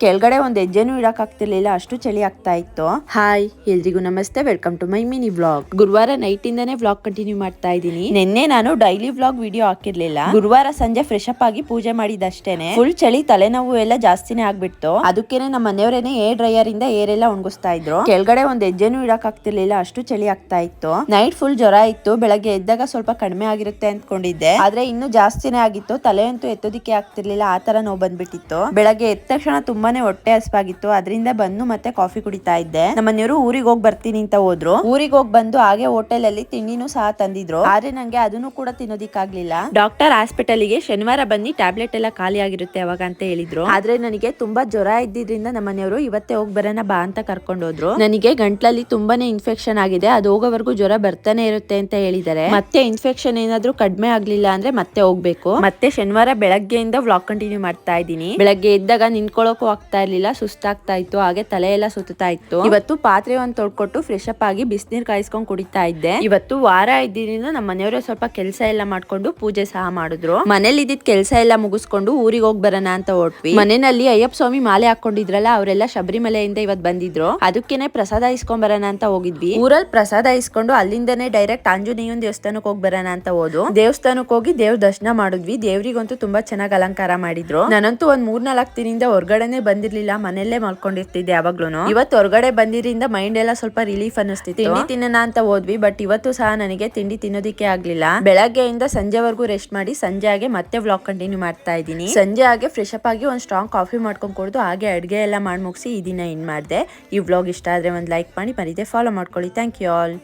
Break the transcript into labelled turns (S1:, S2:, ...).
S1: ಕೆಳಗಡೆ ಒಂದ್ ಹೆಜ್ಜೆನೂ ಇಡಕ್ ಆಗ್ತಿರ್ಲಿಲ್ಲ, ಅಷ್ಟು ಚಳಿ ಆಗ್ತಾ ಇತ್ತು. ಹಾಯ್ ಎಲ್ರಿಗೂ ನಮಸ್ತೆ, welcome to my mini vlog. ಗುರುವಾರ ನೈಟ್ ಇಂದಾನೆ ವ್ಲಾಗ್ ಕಂಟಿನ್ಯೂ ಮಾಡ್ತಾ ಇದ್ದೀನಿ. ನಿನ್ನೆ ನಾನು ಡೈಲಿ ವ್ಲಾಗ್ ವಿಡಿಯೋ ಹಾಕಿರ್ಲಿಲ್ಲ. ಗುರುವಾರ ಸಂಜೆ ಫ್ರೆಶ್ ಅಪ್ ಆಗಿ ಪೂಜೆ ಮಾಡಿದಷ್ಟೇನೆ ಫುಲ್ ಚಳಿ, ತಲೆನೋವು ಎಲ್ಲ ಜಾಸ್ತಿನೇ ಆಗ್ಬಿಡ್ತು. ಅದಕ್ಕೇನೆ ನಮ್ಮ ಮನೆಯವರೇನೆ ಏರ್ ಡ್ರೈಯರ್ ಇಂದ ಏರ್ ಎಲ್ಲ ಒಣಗಿಸ್ತಾ ಇದ್ರು. ಕೆಳಗಡೆ ಒಂದ್ ಹೆಜ್ಜೆನೂ ಇಡಕ್ ಆಗ್ತಿರ್ಲಿಲ್ಲ, ಅಷ್ಟು ಚಳಿ ಆಗ್ತಾ ಇತ್ತು. ನೈಟ್ ಫುಲ್ ಜ್ವರ ಇತ್ತು. ಬೆಳಗ್ಗೆ ಎದ್ದಾಗ ಸ್ವಲ್ಪ ಕಡಿಮೆ ಆಗಿರುತ್ತೆ ಅನ್ಕೊಂಡಿದ್ದೆ, ಆದ್ರೆ ಇನ್ನು ಜಾಸ್ತಿನೇ ಆಗಿತ್ತು. ತಲೆ ಅಂತೂ ಎತ್ತೋದಿಕ್ಕೆ ಆಗ್ತಿರ್ಲಿಲ್ಲ, ಆ ತರ ನೋವು ಬಂದ್ಬಿಟ್ಟಿತ್ತು. ಬೆಳಗ್ಗೆ ಎದ್ದ ತಕ್ಷಣ ತುಂಬಾನೇ ಹೊಟ್ಟೆ ಹಸ್ವಾಗಿತ್ತು. ಅದರಿಂದ ಬಂದು ಮತ್ತೆ ಕಾಫಿ ಕುಡಿತಾ ಇದ್ದೆ. ನಮ್ಮನೆಯವರು ಊರಿಗೆ ಹೋಗಿ ಬರ್ತೀನಿ ಅಂತ ಹೋದ್ರು. ಊರಿಗೆ ಹೋಗಿ ಬಂದು ಹಾಗೆ ಹೋಟೆಲ್ ಅಲ್ಲಿ ತಿಂಡಿನೂ ಸಹ ತಂದಿದ್ರು, ಆದ್ರೆ ನಂಗೆ ಅದನ್ನು ಕೂಡ ತಿನ್ನೋದಿಕ್ಕಾಗ್ಲಿಲ್ಲ. ಡಾಕ್ಟರ್ ಹಾಸ್ಪಿಟಲ್ ಗೆ ಶನಿವಾರ ಬನ್ನಿ, ಟ್ಯಾಬ್ಲೆಟ್ ಎಲ್ಲ ಖಾಲಿ ಆಗಿರುತ್ತೆ ಅವಾಗ ಅಂತ ಹೇಳಿದ್ರು. ಆದ್ರೆ ನನಗೆ ತುಂಬಾ ಜ್ವರ ಇದ್ದಿದ್ರಿಂದ ನಮ್ಮನೆಯವರು ಇವತ್ತೇ ಹೋಗಿ ಬರೋಣ ಬಾ ಅಂತ ಕರ್ಕೊಂಡು ಹೋದ್ರು. ನನಗೆ ಗಂಟ್ಲಲ್ಲಿ ತುಂಬಾನೇ ಇನ್ಫೆಕ್ಷನ್ ಆಗಿದೆ, ಅದು ಹೋಗೋವರೆಗೂ ಜ್ವರ ಬರ್ತಾನೆ ಇರುತ್ತೆ ಅಂತ ಹೇಳಿದ್ದಾರೆ. ಮತ್ತೆ ಇನ್ಫೆಕ್ಷನ್ ಏನಾದ್ರೂ ಕಡಿಮೆ ಆಗ್ಲಿಲ್ಲ ಅಂದ್ರೆ ಮತ್ತೆ ಹೋಗ್ಬೇಕು. ಮತ್ತೆ ಶನಿವಾರ ಬೆಳಗ್ಗೆಯಿಂದ ವ್ಲಾಗ್ ಕಂಟಿನ್ಯೂ ಮಾಡ್ತಾ ಇದ್ದೀನಿ. ಬೆಳಗ್ಗೆ ಎದ್ದಾಗ ನಿಂತ್ಕೊಳ್ಳೋಕು ಆಗ್ತಾ ಇರ್ಲಿಲ್ಲ, ಸುಸ್ತಾಗ್ತಾ ಇತ್ತು, ಹಾಗೆ ತಲೆ ಎಲ್ಲ ಸುತ್ತಾ ಇತ್ತು. ಇವತ್ತು ಪಾತ್ರೆ ಒಂದ್ ತೊಳ್ಕೊಟ್ಟು ಫ್ರೆಶ್ ಅಪ್ ಆಗಿ ಬಿಸಿನೀರ್ ಕಾಯಿಸ್ಕೊಂಡ್ ಕುಡಿತಾ ಇದ್ದೆ. ಇವತ್ತು ವಾರ ಇದ್ದಿದ್ದರಿಂದ ನಮ್ಮ ಮನೆಯವರು ಸ್ವಲ್ಪ ಕೆಲಸ ಎಲ್ಲ ಮಾಡ್ಕೊಂಡು ಪೂಜೆ ಸಹ ಮಾಡಿದ್ರು. ಮನೇಲಿ ಇದ್ದಿದ್ ಕೆಲಸ ಎಲ್ಲ ಮುಗಿಸ್ಕೊಂಡು ಊರಿಗೆ ಹೋಗಿ ಬರೋಣ ಅಂತ ಹೊರಟ್ವಿ. ಮನೆಯಲ್ಲಿ ಅಯ್ಯಪ್ಪ ಸ್ವಾಮಿ ಮಾಲೆ ಹಾಕೊಂಡಿದ್ರಲ್ಲ, ಅವರೆಲ್ಲ ಶಬರಿಮಲೆಯಿಂದ ಇವತ್ ಬಂದಿದ್ರು. ಅದಕ್ಕೇನೆ ಪ್ರಸಾದ ಇಸ್ಕೊಂಡ್ ಬರೋಣ ಅಂತ ಹೋಗಿದ್ವಿ. ಊರಲ್ಲಿ ಪ್ರಸಾದ ಇಸ್ಕೊಂಡು ಅಲ್ಲಿಂದನೇ ಡೈರೆಕ್ಟ್ ಆಂಜನೇಯನ್ ದೇವಸ್ಥಾನಕ್ಕೆ ಹೋಗಿ ಬರೋಣ ಅಂತ ಹೋದು. ದೇವಸ್ಥಾನಕ್ಕೆ ಹೋಗಿ ದೇವ್ರ ದರ್ಶನ ಮಾಡಿದ್ವಿ. ದೇವ್ರಿಗಂತೂ ತುಂಬಾ ಚೆನ್ನಾಗಿ ಅಲಂಕಾರ ಮಾಡಿದ್ರು. ನಾನಂತೂ ಒಂದ್ 3-4 ದಿನದಿಂದ ಹೊರಗಡೆನೆ ಬಂದಿರ್ಲಿಲ್ಲ, ಮನೆಯಲ್ಲೇ ಮಲ್ಕೊಂಡಿರ್ತಿದ್ದೆ ಯಾವಾಗ್ಲೂನು. ಇವತ್ತು ಹೊರಗಡೆ ಬಂದಿರಿಂದ ಮೈಂಡ್ ಎಲ್ಲ ಸ್ವಲ್ಪ ರಿಲೀಫ್ ಅನ್ನಿಸ್ತಿತ್ತು. ತಿಂಡಿ ತಿನ್ನೋಣ ಅಂತ ಹೋದ್ವಿ, ಬಟ್ ಇವತ್ತು ಸಹ ನನಗೆ ತಿಂಡಿ ತಿನ್ನೋದಿಕ್ಕೆ ಆಗ್ಲಿಲ್ಲ. ಬೆಳಗ್ಗೆಯಿಂದ ಸಂಜೆವರೆಗೂ ರೆಸ್ಟ್ ಮಾಡಿ ಸಂಜೆ ಆಗಿ ಮತ್ತೆ ವ್ಲಾಗ್ ಕಂಟಿನ್ಯೂ ಮಾಡ್ತಾ ಇದ್ದೀನಿ. ಸಂಜೆ ಆಗಿ ಫ್ರೆಶ್ ಅಪ್ ಆಗಿ ಒಂದ್ ಸ್ಟ್ರಾಂಗ್ ಕಾಫಿ ಮಾಡ್ಕೊಂಡ್ ಕುಡಿದು ಹಾಗೆ ಅಡ್ಗೆ ಎಲ್ಲ ಮಾಡಿ ಮುಗಿಸಿ ಈ ದಿನ ಎಂಡ್ ಮಾಡಿದೆ. ಈ ವ್ಲಾಗ್ ಇಷ್ಟ ಆದ್ರೆ ಒಂದ್ ಲೈಕ್ ಮಾಡಿ, ಮರೀದೆ ಫಾಲೋ ಮಾಡ್ಕೊಳ್ಳಿ. Thank you all.